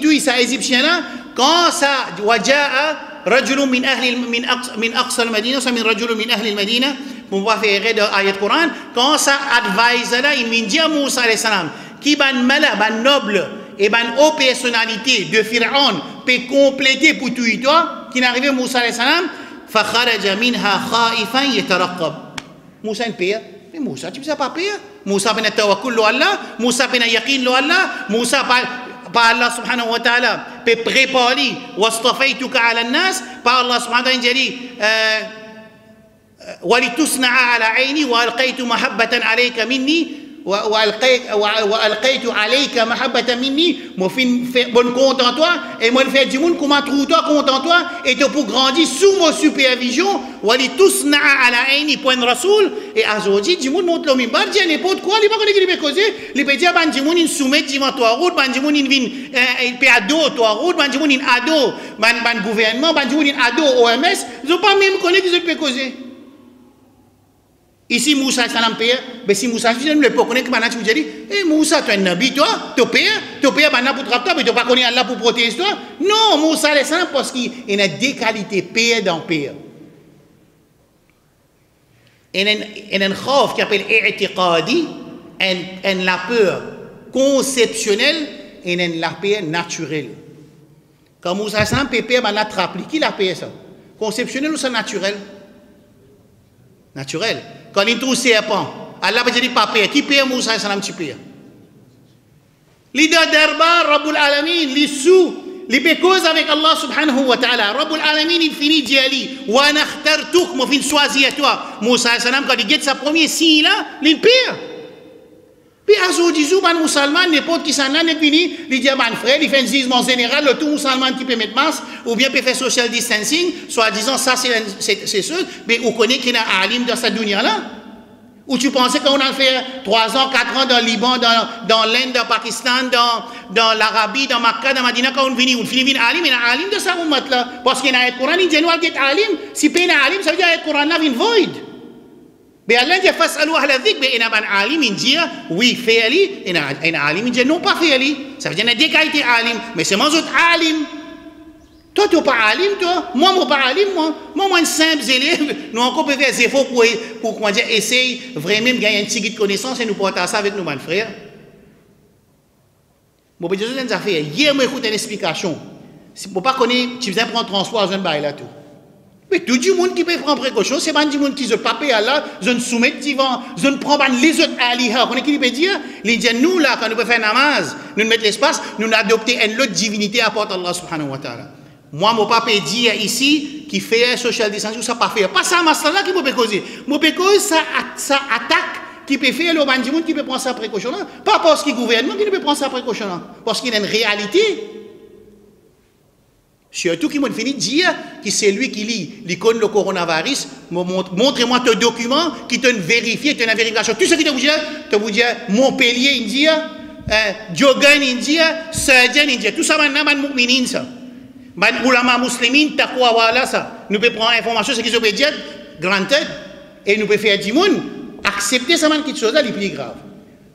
Speaker 1: tout, ça égyptien là, quand ça waja'a رجل من أقصى المدينة ومن رجل من أهل المدينة موافق آية القرآن quand ça advise là il me dit à Moussa alayhi salam qui ban mala ban noble et ban haute personnalité de Pharaon peut compléter pour tout toi qui n'arrive Moussa alayhi salam فخرج منها خائفا يترقب Moussa il paye mais Moussa tu peux pas payer Moussa ben tawakkul Allah Moussa ben yaqin Allah Moussa par Allah subhanahu wa ta'ala peut préparer واصطفيتك على الناس par Allah subhanahu wa ta'ala dit ولتصنع على عيني وألقيت محبة عليك مني وألقيت عليك محبة مني moi fais bonne compte en toi et moi faire du monde comment trouve toi compte en toi et te pour grandir sous ma supervision ولتصنع على عيني point rasoul et aujourd'hui du monde monte le mimbar dit n'importe quoi il pas connaît qu'il peut causer il peut dire ban du monde il soumet devant toi route ban du monde il vient il peut ado toi route ban du monde il ado ban gouvernement ban du monde il ado OMS ils ont pas même connaît qu'ils peut causer Ici, Moussa, salam père, mais si Moussa, je ne le pas connaître, maintenant tu me dis, eh Moussa, tu es un nabi, toi, tu père maintenant pour tracteur, mais tu pas connaître Allah pour protéger toi. Non, Moussa, salam, parce qu'il y a deux qualités, père dans père. Il y a un khawf qui s'appelle i'tiqadi, la peur conceptionnelle et la peur naturelle. Quand Moussa, salam, père, maintenant trappe, qui la peur ça? Conceptionnel ou ça naturel? Naturel. Quand il trouve serpent, Allah va dire papa, qui paye Moussa salam tu payes. Leader d'Arba, Rabbul Alamin, les sous, les cause avec Allah subhanahu wa ta'ala. Rabbul Alamin, il finit d'y wa nakhtartuk, moi fin choisi à toi. Moussa salam, quand il get sa première signe là, il paye. Puis à ce disou, ban musulman, n'importe qui s'en a, n'est fini, il dit à ban frère, il fait un jugement général, le tout musulman qui peut mettre masque, ou bien peut faire social distancing, soit disant ça c'est ce, mais on connaît qu'il y a un alim dans cette dunya-là. Ou tu pensais qu'on a fait 3 ans, 4 ans dans le Liban, dans l'Inde, dans le Pakistan, dans l'Arabie, dans Makkah, dans Madina, quand on finit alim, il y a un alim de ça, là. Parce qu'il y a un Coran, il dit, nous, il y a un alim, si il y a un alim, ça veut dire que le Coran là, il void. Mais Allah dit fasalou ahla dhikr, mais il y a un alim qui dit oui fais-le, il y a un alim qui dit non pas fais-le. Ça veut dire qu'il y a des qualités alim, mais c'est moi autre alim. Toi tu n'es pas alim, toi, moi je ne suis pas alim, moi un simple élève, nous encore peut faire des efforts pour comment dire essayer vraiment de gagner un petit guide de connaissance et nous porter ça avec nos frères. Bon, je vais vous dire affaire. Hier, moi écoute une explication. Si vous ne connaissez pas, tu viens prendre transport, je ne vais pas là tout. Mais tout le monde qui peut prendre précaution, c'est pas du monde qui se pape à Allah, je ne soumets devant, je ne prends pas les autres alihas. Vous qui peut dire, les gens, nous là, quand nous pouvons faire namaz, nous mettons l'espace, nous adoptons une autre divinité à part Allah subhanahu wa ta'ala. Moi, mon papa dit ici, qui fait social distancing, ça pas faire. Pas ça, là qui peut causer. Mon cause, ça attaque, qui peut faire le monde qui peut prendre sa précaution là. Pas parce qu'il gouvernement qui ne peut prendre sa précaution là. Parce qu'il y a une réalité. Surtout qui m'a fini de dire que c'est lui qui lit l'icône le coronavirus, montrez-moi ton document qui te vérifie, tu as une vérification. Tout ce qui te vous dire Montpellier, India, Diogan, India, Surgeon, India. Tout ça, maintenant, man mu'minin, ça. Man ulama muslimin, taqwa, voilà, ça. Nous pouvons prendre l'information, ce qui se peut dire, granted, et nous pouvons faire du monde, accepter ça, man, quelque chose là, les plus grave.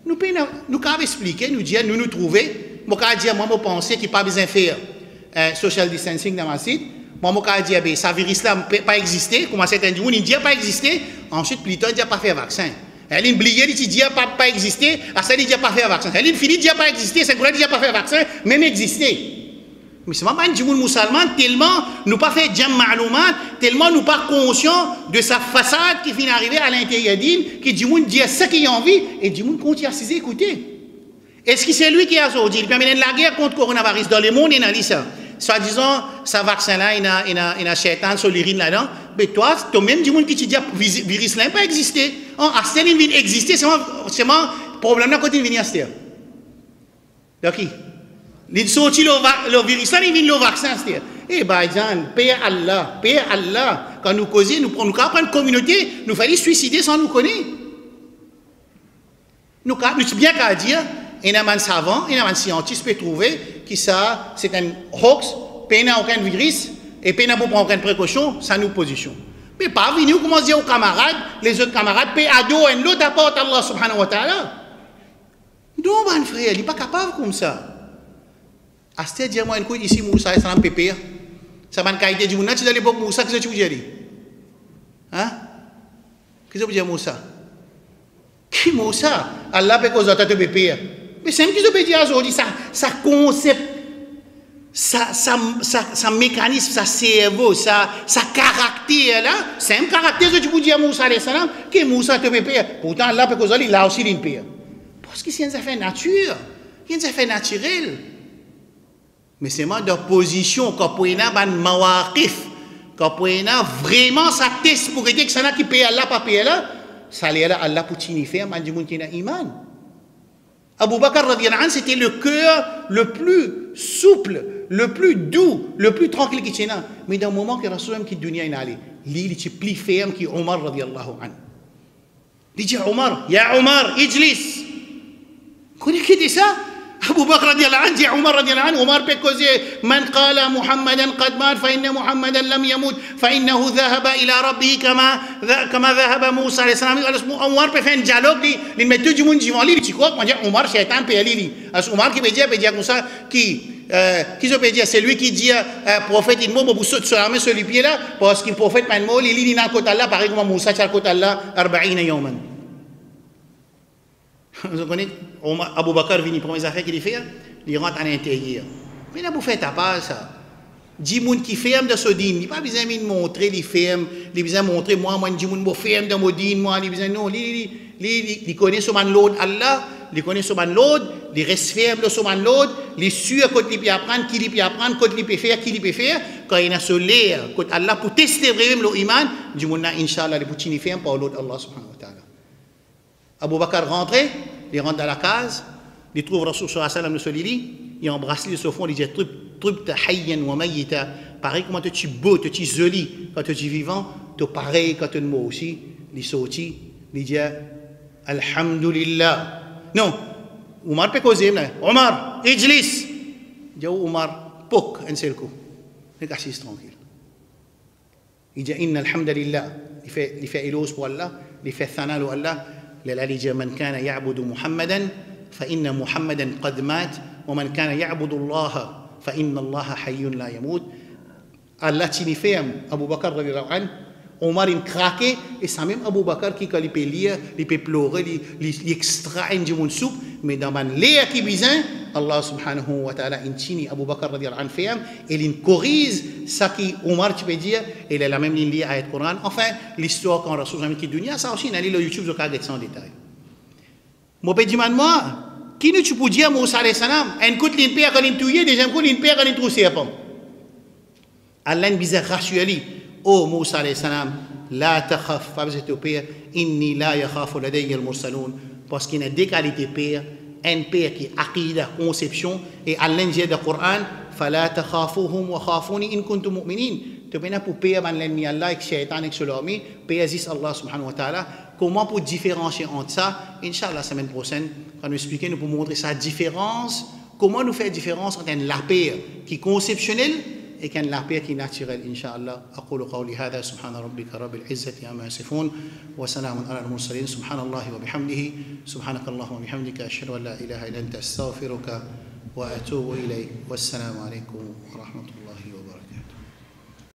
Speaker 1: Nous pouvons expliquer, nous dire, nous trouver, moi, je dire, moi, je pense qu'il n'y a pas besoin de faire. Social distancing dans ma site. Moi, je dis que ça virus là ne peut pas exister. Comment certains disent, il ne dit pas exister. Ensuite, Pluton ne dit pas faire vaccin. Elle a oublié, il dit pas exister. À ça, il dit pas faire vaccin. Elle a fini, il dit pas exister. C'est quoi, il dit pas faire vaccin, même exister. Mais c'est pas un monde musulman tellement nous pas fait jam ma'loumat, tellement nous pas conscients de sa façade qui finit d'arriver à l'intérieur d'île, qui dit ce qu'il a envie et dit continue à s'y écouter. Est-ce que c'est lui qui a sorti? Il permet la guerre contre le coronavirus dans le monde, il a dit ça. Soit disant, ce vaccin-là, il a shaitan sur l'urine là-dedans. Mais toi même du monde qui te dit que le virus là n'a pas existé. À ce il vient exister, c'est un problème là quand il vient à ce terre. Donc, il sorti le virus là, il vient le vaccin à ce terre. Eh bien, paix Allah. Quand nous causons, nous prenons une communauté, nous faisons suicider sans nous connaître. Nous sommes bien qu'à dire. Il y a un savant, il y a un scientiste qui peut trouver que ça, c'est un hoax, il n'y a aucun virus, et il n'y a pas aucune précaution, ça nous position. Mais pas venir, comment dire aux camarades, les autres camarades, paient à dos un autre apport à Allah subhanahu wa ta'ala. Non, mon frère, il n'est pas capable comme ça. À ce dire moi, écoute, ici, Moussa, ça n'a pas pire. Ça m'a qualité du monde, tu as l'époque Moussa, qu'est-ce que tu veux dire? Hein? Qu'est-ce que tu veux dire, Moussa? Qui Moussa? Allah peut causer te pire. Mais c'est un qui se peut dire aujourd'hui, ça concept, ça mécanisme, ça cerveau, ça caractère là, c'est un caractère que tu peux dire à Moussa alayhi salam, que Moussa te peut payer. Pourtant, Allah peut causer, il a aussi une paix. Parce que c'est une affaire nature, c'est une affaire naturelle. Mais c'est moi d'opposition, quand on a un mawaqif, quand on a vraiment sa test pour dire que ça n'a qui paye Allah, pas payer là, ça l'est là, Allah pour t'inifier, man du monde qui a iman. Abu Bakr radiyallahu anhu, c'était le cœur le plus souple, le plus doux, le plus tranquille qui tient. Mais dans le moment que Rasul qui dunya est allé, il était plus ferme que Omar radiyallahu anhu. Il dit Omar, ya Omar, ijlis. Vous connaissez ça? Abu Bakr radiallahu anhu dit Omar radiallahu anhu, Omar peut causer Man qala Muhammadan qad mat fa inna Muhammadan lam yamut fa innahu dhahaba ila rabbihi kama dhahaba Musa alayhi salam. Omar peut faire un dialogue, il met tout le monde devant lui, tu crois, Omar shaitan peut aller lui. Omar qui peut dire comme ça, qui se peut dire, c'est lui qui dit prophète, il m'a sur celui pied là, parce qu'il prophète maintenant, il dit dans le côté là, pareil comme Moussa, sur le côté là, 40 yawman. Vous connaissez, Abu Bakr vient, première affaire qu'il fait, il rentre à l'intérieur. Mais là, vous faites à part ça. 10 personnes qui ferment de ce dîme, il n'y a pas besoin de montrer les fermes, il a besoin de montrer, moi, 10 personnes qui ferment de mon dîme, moi, il a besoin de non, il connaît ce man l'autre Allah, il connaît ce man l'autre, il reste ferme de ce man l'autre, il suit quand il peut apprendre, qui il peut apprendre, quand il peut faire, qui il peut faire, quand il a ce l'air, quand Allah pour tester vraiment l'iman, du monde, Inch'Allah, il peut tenir ferme par l'autre Allah subhanahu wa ta'ala. Abu Bakr rentre, il rentre dans la case, il trouve Rasul sallallahu alayhi wa sallam le lit, il embrasse lui sur fond, il dit Trubta hayyan wa mayyita. Pareil comment tu es beau, tu es joli quand tu es vivant, tu es pareil quand tu es mort aussi. Il sortit, il dit Alhamdulillah. Non, Omar peut causer, Omar, ijlis. Il dit Omar, poc, un seul coup. Il assise tranquille. Il dit Inna alhamdulillah. Il fait éloge pour Allah, il fait thana pour Allah. Il dit Man kana ya'budu Muhammadan, fa inna Muhammadan qad mat. ومن كان يعبد الله فإن الله حي لا يموت. Allah tient ferme Abu Bakr radiallahu anhu. Omar il craqué et c'est même Abu Bakr qui quand il peut lire, il peut pleurer, il extrait du monde soupe, mais dans man l'air qui bizarre, Allah subhanahu wa ta'ala il tient Abu Bakr radiallahu anhu ferme et il corrige ça qui Omar tu peux dire et il a la même ligne liée à le Coran. Enfin l'histoire quand Rasul jamais qui dunia ça aussi n'allez le YouTube je regarde sans détail. Moi peux dire moi qui ne tu peux dire Moussa alayhi salam un coup de père quand il tué deuxième coup de père quand il troussé pas Allah bizarre rassurer oh Moussa alayhi salam la takhaf pas besoin de père inni la yakhafu ladayya al-mursalun parce qu'il y a deux qualités père un père qui aqida conception et Allah dit dans le Coran fala takhafuhum wa khafuni in kuntum mu'minin tu peux pas pour père ban l'ennemi Allah et shaitan et l'homme père Aziz Allah subhanahu wa ta'ala. Comment pour différencier entre ça, Inch'Allah, la semaine prochaine, quand nous expliquer, nous pouvons montrer sa différence, comment nous faire différence entre un lapin qui est conceptionnel et un lapin qui est naturel, Inch'Allah. أقول قولي هذا سبحان ربك رب العزة عما يصفون وسلام على المرسلين سبحان الله وبحمده سبحانك اللهم وبحمدك أشهد أن لا إله إلا أنت أستغفرك وأتوب إليك والسلام عليكم ورحمة الله وبركاته.